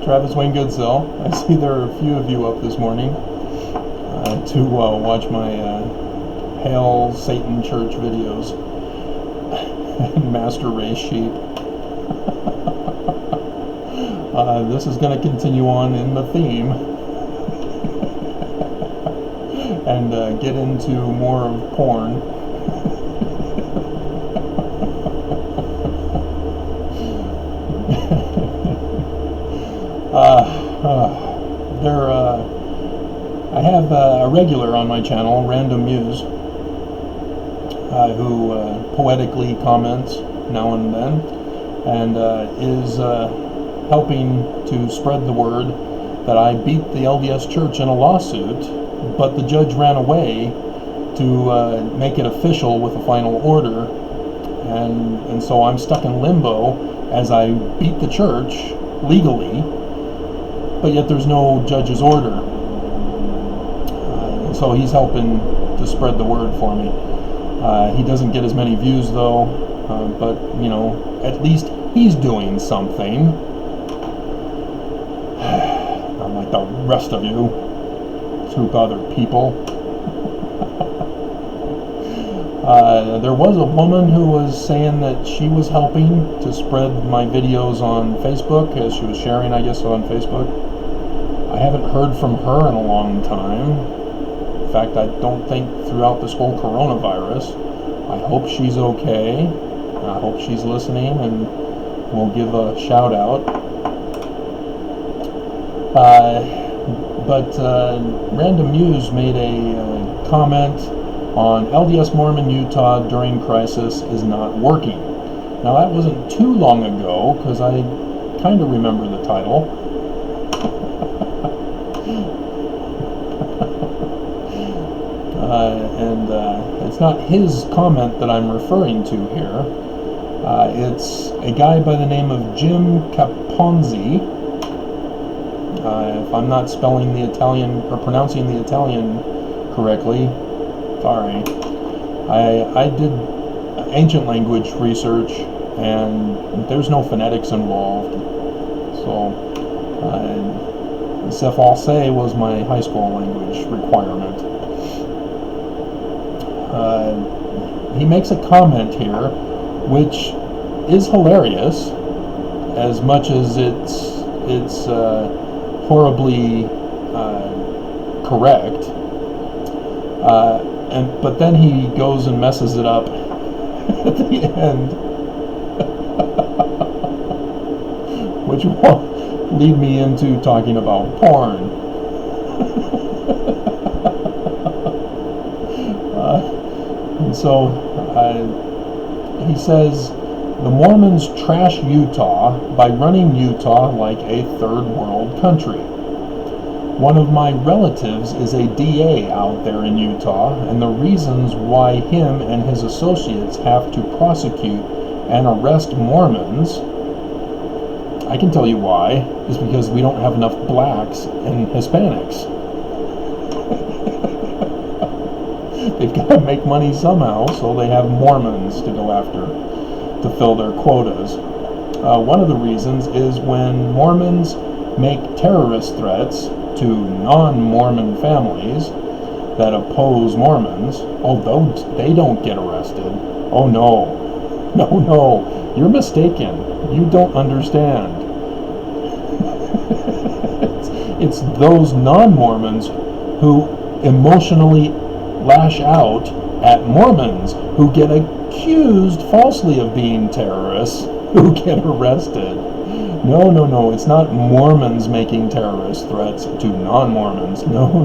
Travis Wayne Goodsill. I see there are a few of you up this morning to watch my Hail Satan Church videos and Master Race Sheep. This is going to continue on in the theme and get into more of porn. I have a regular on my channel, Random Muse, who poetically comments now and then, and is helping to spread the word that I beat the LDS Church in a lawsuit, but the judge ran away to make it official with a final order, and so I'm stuck in limbo as I beat the church legally, but yet there's no judge's order. So he's helping to spread the word for me. He doesn't get as many views though, but you know, at least he's doing something. Unlike the rest of you, two other people. There was a woman who was saying that she was helping to spread my videos on Facebook, as she was sharing, I guess, on Facebook. I haven't heard from her in a long time. In fact, I don't think throughout this whole coronavirus. I hope she's okay. I hope she's listening, and we'll give a shout out. But Random Muse made a comment on LDS Mormon Utah during crisis is not working. Now that wasn't too long ago, because I kind of remember the title. And it's not his comment that I'm referring to here. It's a guy by the name of Jim Caponzi. If I'm not spelling the Italian or pronouncing the Italian correctly, sorry. I did ancient language research, and there's no phonetics involved. So, Français was my high school language requirement. He makes a comment here, which is hilarious, as much as it's horribly correct. But then he goes and messes it up at the end, which will lead me into talking about porn. And so he says, the Mormons trash Utah by running Utah like a third world country. One of my relatives is a DA out there in Utah, and the reasons why him and his associates have to prosecute and arrest Mormons, I can tell you why, is because we don't have enough blacks and Hispanics. They've got to make money somehow, so they have Mormons to go after to fill their quotas. One of the reasons is when Mormons make terrorist threats to non-Mormon families that oppose Mormons, although they don't get arrested. Oh no, you're mistaken. You don't understand. it's those non-Mormons who emotionally lash out at Mormons who get accused falsely of being terrorists who get arrested. No, it's not Mormons making terrorist threats to non-Mormons. No.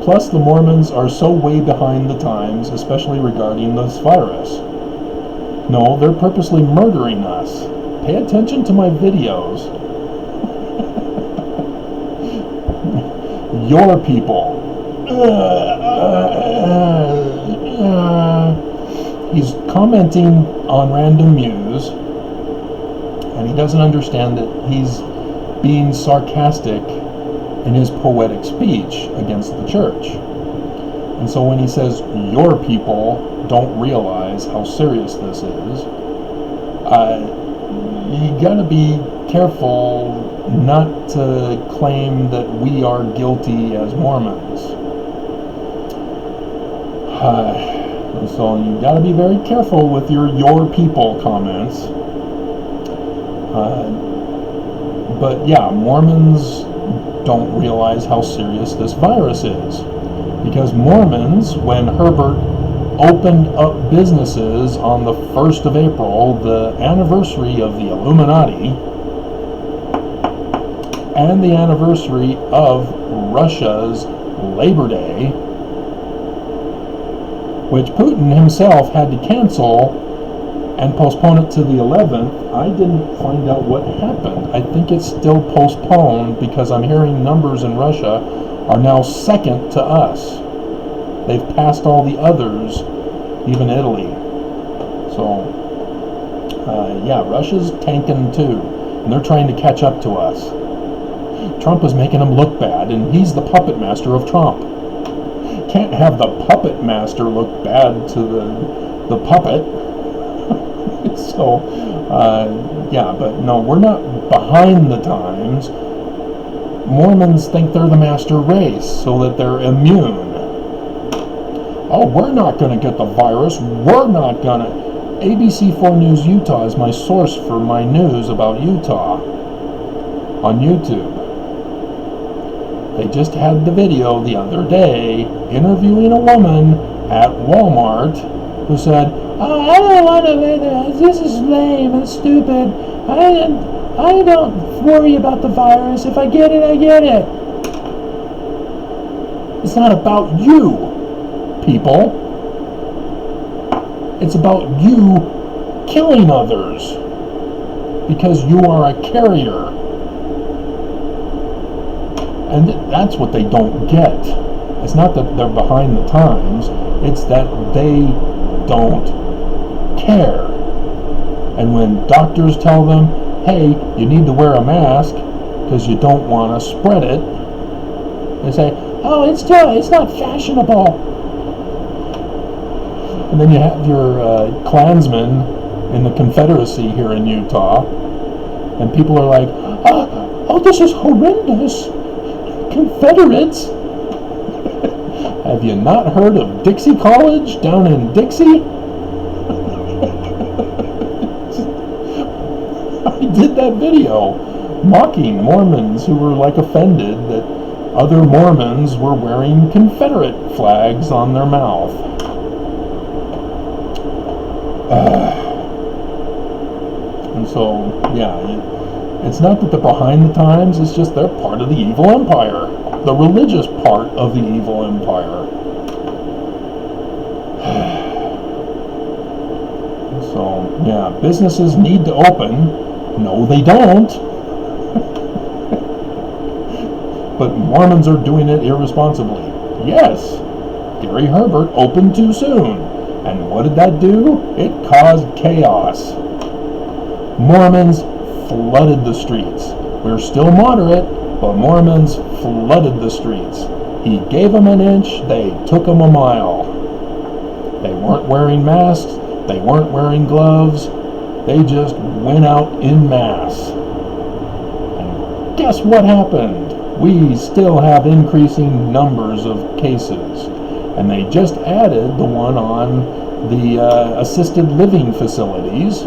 Plus, the Mormons are so way behind the times, especially regarding this virus. No, they're purposely murdering us. Pay attention to my videos. Your people. He's commenting on Random Muse, and he doesn't understand that he's being sarcastic in his poetic speech against the church. And so when he says, your people don't realize how serious this is, you gotta be careful not to claim that we are guilty as Mormons. So you gotta be very careful with your people comments. But yeah, Mormons don't realize how serious this virus is. Because Mormons, when Herbert opened up businesses on the 1st of April, the anniversary of the Illuminati, and the anniversary of Russia's Labor Day, which Putin himself had to cancel and postpone it to the 11th. I didn't find out what happened. I think it's still postponed because I'm hearing numbers in Russia are now second to us. They've passed all the others, even Italy. So, yeah, Russia's tanking too, and they're trying to catch up to us. Trump is making them look bad, and he's the puppet master of Trump. Can't have the puppet master look bad to the puppet. So, yeah, but no, we're not behind the times. Mormons think they're the master race, so that they're immune. Oh, we're not going to get the virus. We're not going to. ABC4 News Utah is my source for my news about Utah on YouTube. They just had the video the other day interviewing a woman at Walmart who said, "Oh, I don't want to. This is lame and stupid. I don't worry about the virus. If I get it, I get it." It's not about you, people. It's about you killing others because you are a carrier. And that's what they don't get. It's not that they're behind the times, it's that they don't care. And when doctors tell them, hey, you need to wear a mask because you don't want to spread it, they say, oh, it's not fashionable. And then you have your Klansmen in the Confederacy here in Utah, and people are like, oh, this is horrendous. Confederates? Have you not heard of Dixie College down in Dixie? I did that video mocking Mormons who were like offended that other Mormons were wearing Confederate flags on their mouth. And so, yeah, it's not that they're behind the times, it's just they're part of the evil empire. The religious part of the evil empire. So, yeah, businesses need to open. No, they don't. But Mormons are doing it irresponsibly. Yes, Gary Herbert opened too soon. And what did that do? It caused chaos. Mormons flooded the streets. We're still moderate, but Mormons flooded the streets. He gave them an inch, they took them a mile. They weren't wearing masks, they weren't wearing gloves, they just went out in mass. And guess what happened? We still have increasing numbers of cases. And they just added the one on the assisted living facilities,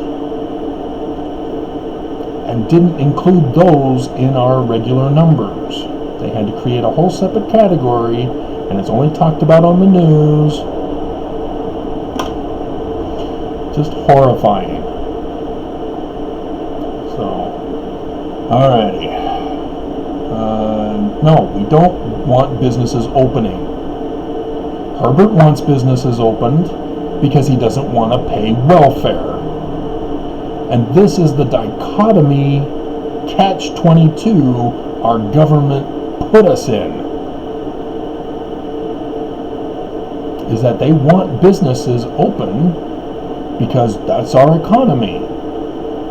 and didn't include those in our regular numbers. They had to create a whole separate category, and it's only talked about on the news. Just horrifying. So, alrighty. No, we don't want businesses opening. Herbert wants businesses opened because he doesn't want to pay welfare. And this is the dichotomy, catch-22, our government put us in. Is that they want businesses open because that's our economy.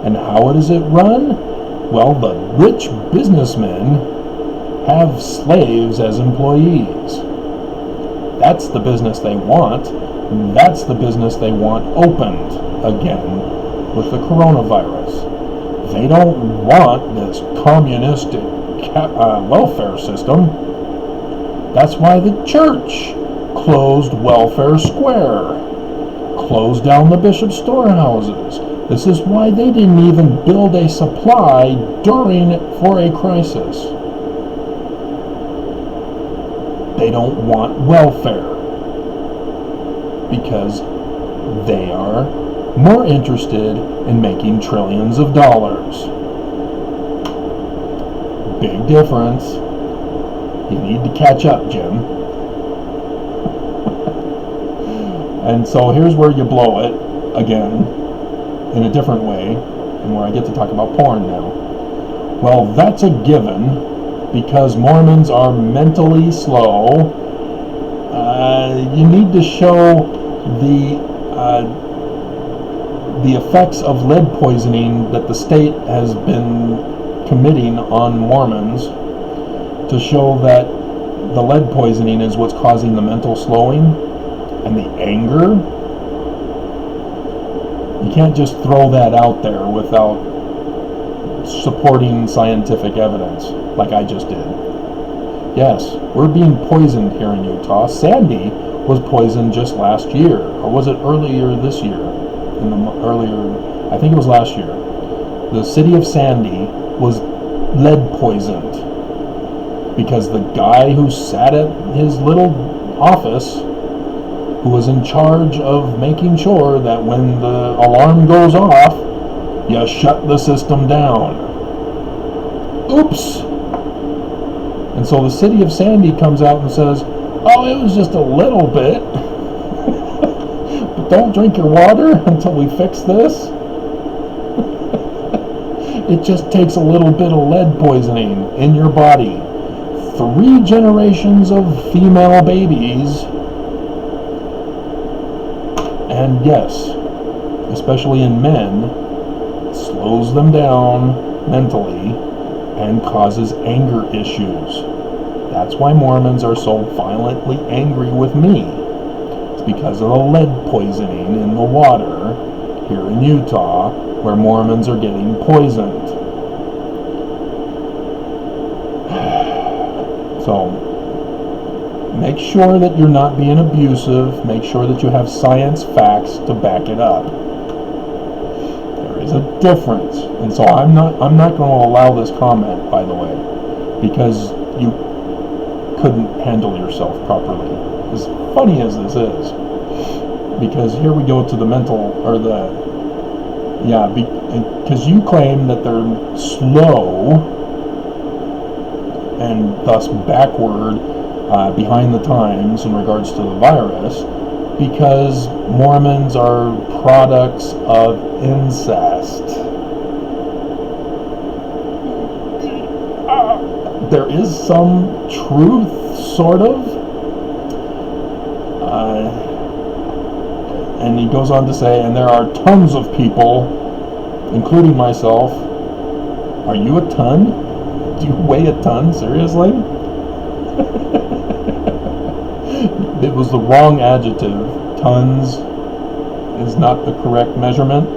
And how is it run? Well, the rich businessmen have slaves as employees. That's the business they want. That's the business they want opened again. with the coronavirus. They don't want this communistic welfare system. That's why the church closed Welfare Square, closed down the bishop's storehouses. This is why they didn't even build a supply for a crisis. They don't want welfare because they are more interested in making trillions of dollars. Big difference. You need to catch up, Jim. And so here's where you blow it again in a different way, and where I get to talk about porn now. Well, that's a given because Mormons are mentally slow. You need to show the effects of lead poisoning that the state has been committing on Mormons to show that the lead poisoning is what's causing the mental slowing and the anger. You can't just throw that out there without supporting scientific evidence like I just did. Yes, we're being poisoned here in Utah. Sandy was poisoned just last year, or was it earlier this year? I think it was last year. The city of Sandy was lead poisoned because the guy who sat at his little office, who was in charge of making sure that when the alarm goes off, you shut the system down. Oops! And so the city of Sandy comes out and says, oh, it was just a little bit. But don't drink your water until we fix this. It just takes a little bit of lead poisoning in your body. 3 generations of female babies. And yes, especially in men, slows them down mentally and causes anger issues. That's why Mormons are so violently angry with me. It's because of the lead poisoning in the water here in Utah, where Mormons are getting poisoned. So, make sure that you're not being abusive. Make sure that you have science facts to back it up. There is a difference. And so I'm not going to allow this comment, by the way, because you couldn't handle yourself properly. As funny as this is, because here we go to the mental, or because you claim that they're slow and thus backward, behind the times in regards to the virus, because Mormons are products of incest. There is some truth, sort of. And he goes on to say, and there are tons of people, including myself. Are you a ton? Do you weigh a ton? Seriously? It was the wrong adjective. Tons is not the correct measurement.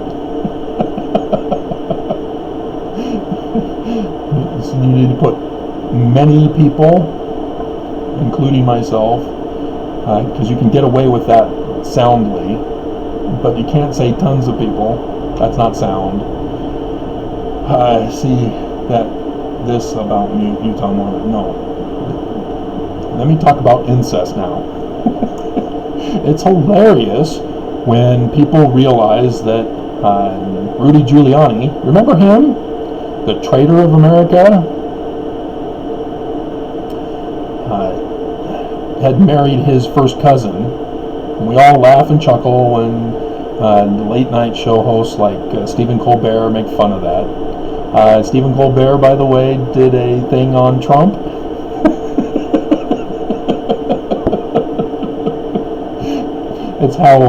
So you need to put many people, including myself, because you can get away with that soundly, but you can't say tons of people. That's not sound. See that this about Utah Mormon. No. Let me talk about incest now. It's hilarious when people realize that Rudy Giuliani, remember him? The traitor of America? Had married his first cousin. We all laugh and chuckle when the late night show hosts like Stephen Colbert make fun of that. Stephen Colbert, by the way, did a thing on Trump. It's how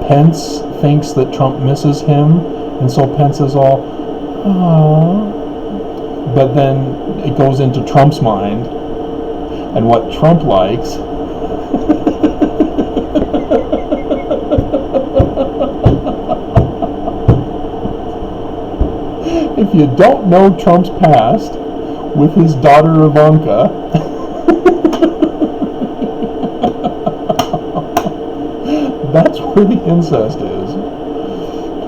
Pence thinks that Trump misses him, and so Pence is all, aww. But then it goes into Trump's mind, and what Trump likes. If you don't know Trump's past with his daughter Ivanka, that's where the incest is.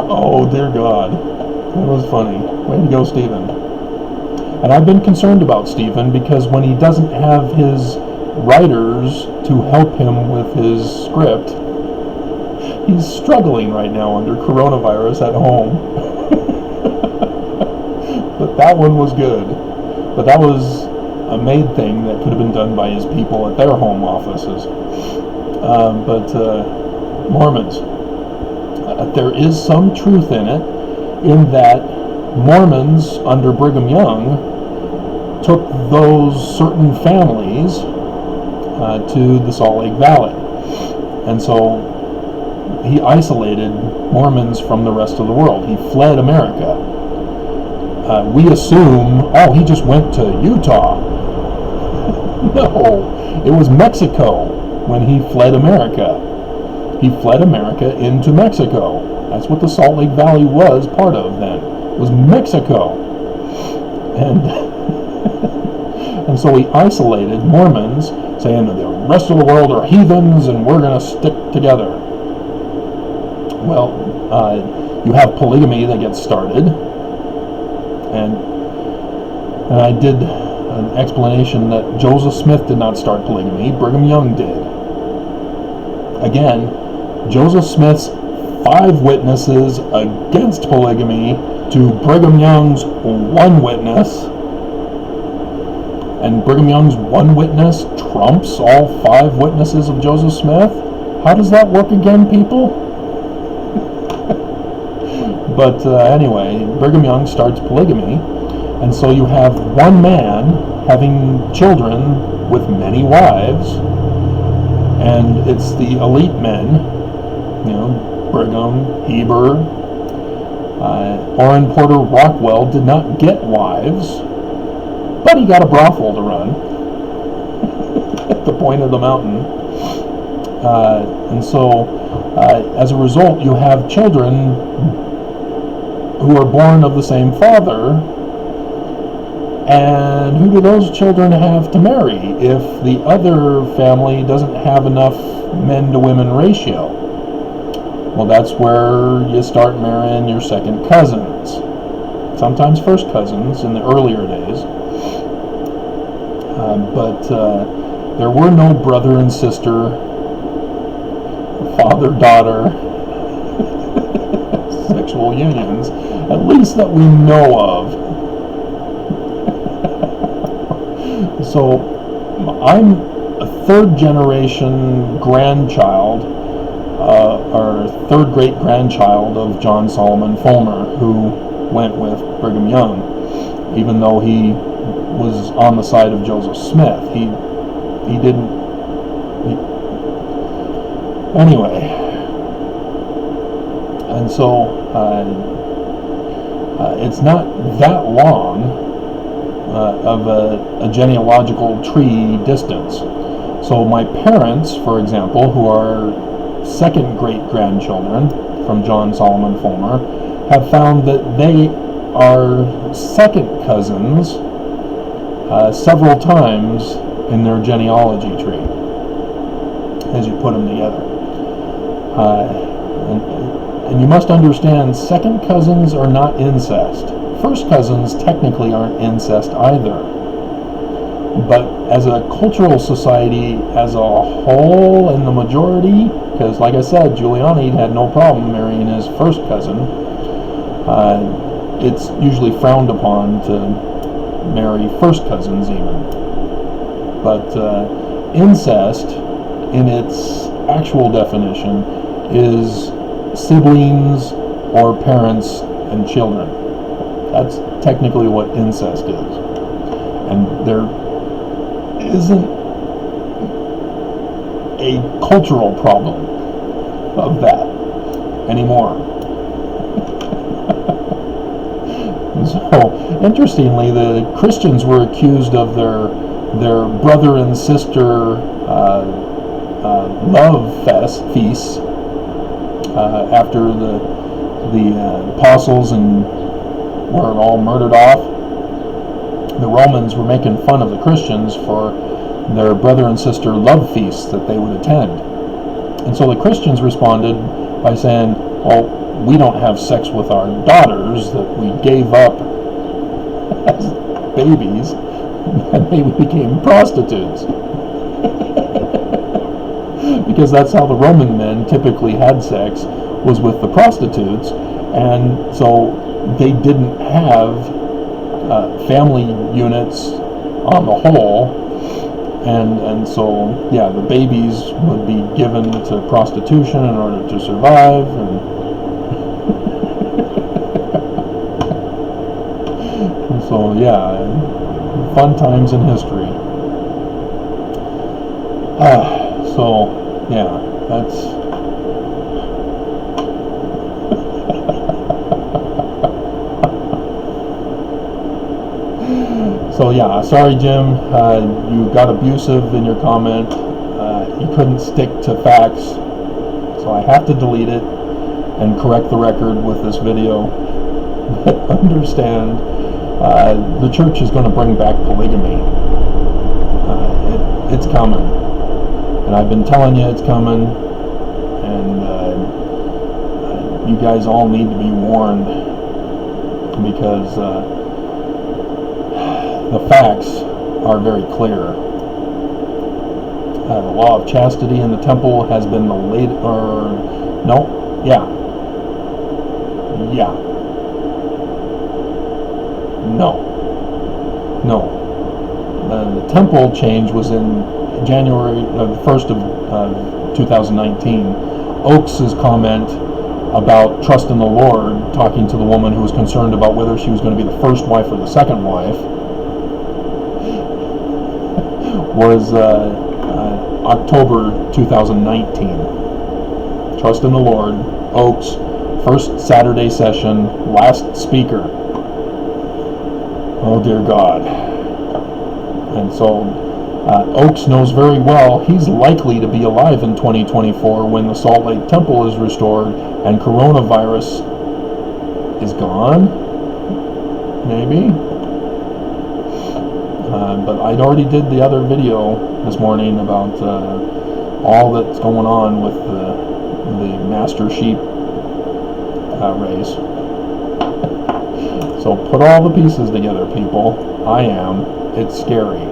Oh, dear God. That was funny. Way to go, Stephen. And I've been concerned about Stephen because when he doesn't have his writers to help him with his script, he's struggling right now under coronavirus at home. But that one was good. But that was a made thing that could have been done by his people at their home offices. Mormons. There is some truth in it, in that Mormons under Brigham Young took those certain families to the Salt Lake Valley. And so he isolated Mormons from the rest of the world. He fled America. We assume, oh, he just went to Utah. No, it was Mexico when he fled America. He fled America into Mexico. That's what the Salt Lake Valley was part of then. It was Mexico. And so he isolated Mormons, saying that the rest of the world are heathens and we're going to stick together. Well, you have polygamy that gets started. And I did an explanation that Joseph Smith did not start polygamy. Brigham Young did. Again, Joseph Smith's 5 witnesses against polygamy to Brigham Young's 1 witness, and Brigham Young's 1 witness trumps all 5 witnesses of Joseph Smith. How does that work again, people? But anyway, Brigham Young starts polygamy, and so you have one man having children with many wives, and it's the elite men, Brigham, Heber, Orrin Porter Rockwell did not get wives, but he got a brothel to run at the point of the mountain. And so, as a result, you have children who are born of the same father. And who do those children have to marry if the other family doesn't have enough men to women ratio? Well, that's where you start marrying your second cousins. Sometimes first cousins in the earlier days. But there were no brother and sister, father-daughter sexual unions, at least that we know of. So I'm a 3rd generation grandchild, or 3rd great grandchild of John Solomon Fulmer, who went with Brigham Young, even though he was on the side of Joseph Smith. Anyway, and so it's not that long of a genealogical tree distance. So my parents, for example, who are 2nd great grandchildren from John Solomon Fulmer, have found that they are 2nd cousins several times in their genealogy tree as you put them together. And you must understand, 2nd cousins are not incest. 1st cousins technically aren't incest either. But as a cultural society as a whole, in the majority, because like I said, Giuliani had no problem marrying his 1st cousin, it's usually frowned upon to marry 1st cousins even. But incest, in its actual definition, is siblings or parents and children. That's technically what incest is. And there isn't a cultural problem of that anymore. So, interestingly, the Christians were accused of their brother and sister love feasts after the apostles and were all murdered off, the Romans were making fun of the Christians for their brother and sister love feasts that they would attend. And so the Christians responded by saying, well, we don't have sex with our daughters that we gave up as babies, and they became prostitutes. Because that's how the Roman men typically had sex, was with the prostitutes, and so they didn't have family units on the whole, and so yeah, the babies would be given to prostitution in order to survive, and so yeah, fun times in history. So yeah, that's so yeah, sorry Jim, you got abusive in your comment. You couldn't stick to facts, so I have to delete it and correct the record with this video. But understand, the church is going to bring back polygamy. It's coming, and I've been telling you it's coming, and you guys all need to be warned, because the facts are very clear. The law of chastity in the temple has been the late, or no, yeah, no. The temple change was in January 1st of 2019. Oakes' comment about trust in the Lord, talking to the woman who was concerned about whether she was going to be the first wife or the second wife, was October 2019. Trust in the Lord, Oakes, first Saturday session, last speaker. Oh dear God. And so Oakes knows very well he's likely to be alive in 2024 when the Salt Lake Temple is restored and coronavirus is gone. Maybe. But I'd already did the other video this morning about all that's going on with the master sheep race. So put all the pieces together, people. I am. It's scary.